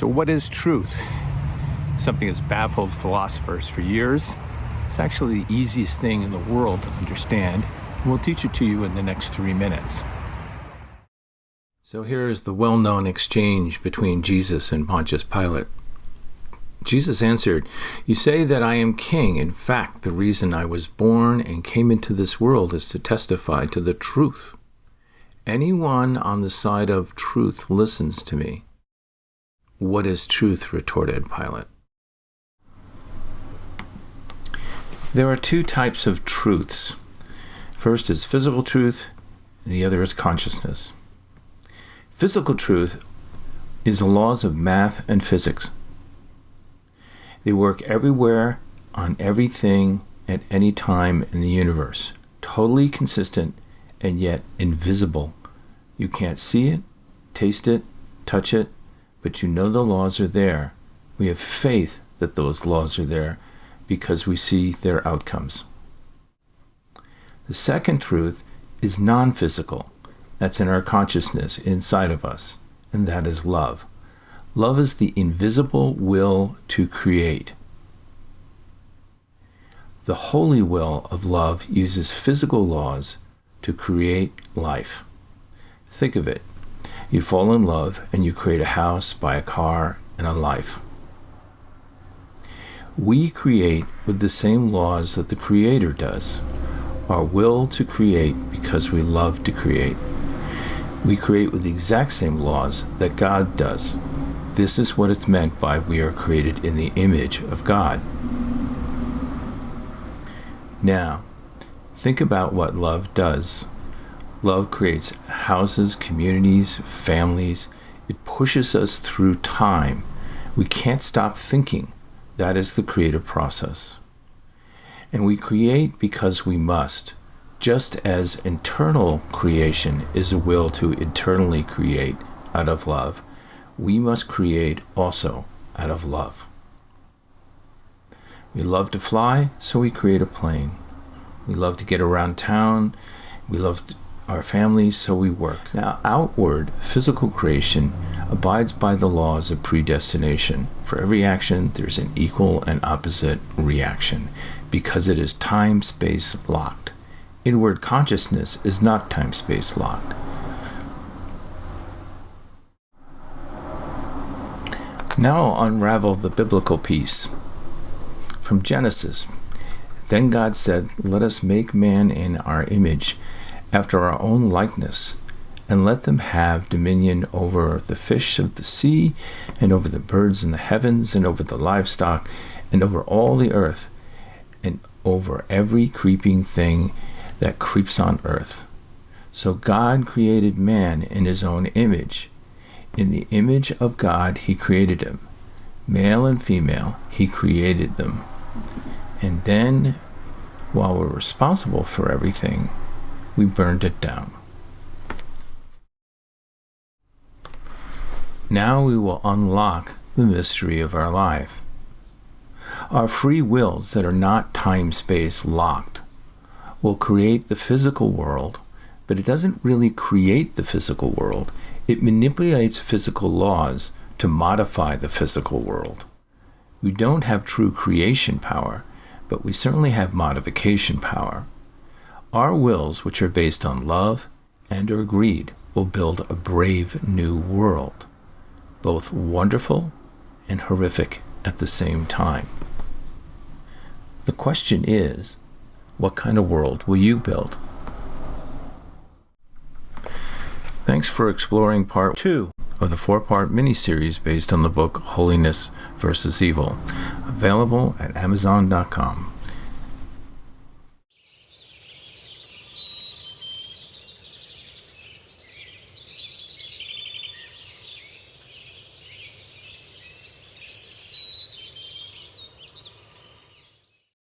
So what is truth? Something that's baffled philosophers for years. It's actually the easiest thing in the world to understand, and we'll teach it to you in the next 3 minutes. So here is the well-known exchange between Jesus and Pontius Pilate. Jesus answered, "You say that I am king. In fact, the reason I was born and came into this world is to testify to the truth. Anyone on the side of truth listens to me." "What is truth?" retorted Pilate. There are two types of truths. First is physical truth, and the other is consciousness. Physical truth is the laws of math and physics. They work everywhere, on everything, at any time in the universe. Totally consistent and yet invisible. You can't see it, taste it, touch it, but you know the laws are there. We have faith that those laws are there because we see their outcomes. The second truth is non-physical. That's in our consciousness, inside of us, and that is love. Love is the invisible will to create. The holy will of love uses physical laws to create life. Think of it. You fall in love and you create a house, buy a car, and a life. We create with the same laws that the Creator does. Our will to create because we love to create. We create with the exact same laws that God does. This is what it's meant by we are created in the image of God. Now, think about what love does. Love creates houses, communities, families. It pushes us through time. We can't stop thinking. That is the creative process. And we create because we must. Just as internal creation is a will to internally create out of love, we must create also out of love. We love to fly, so we create a plane. We love to get around town. We love our families, so we work. Now, outward physical creation abides by the laws of predestination. For every action, there's an equal and opposite reaction, because it is time-space locked. Inward consciousness is not time-space locked. Now I'll unravel the biblical piece. From Genesis, "Then God said, 'Let us make man in our image, after our own likeness, and let them have dominion over the fish of the sea, and over the birds in the heavens, and over the livestock, and over all the earth, and over every creeping thing that creeps on earth.' So God created man in his own image. In the image of God he created him. Male and female he created them. And then, while we're responsible for everything, we burned it down." Now we will unlock the mystery of our life. Our free wills that are not time-space locked will create the physical world, but it doesn't really create the physical world. It manipulates physical laws to modify the physical world. We don't have true creation power, but we certainly have modification power. Our wills, which are based on love and/or greed, will build a brave new world, both wonderful and horrific at the same time. The question is, what kind of world will you build? Thanks for exploring part 2 of the 4-part mini-series based on the book Holiness versus Evil, available at Amazon.com.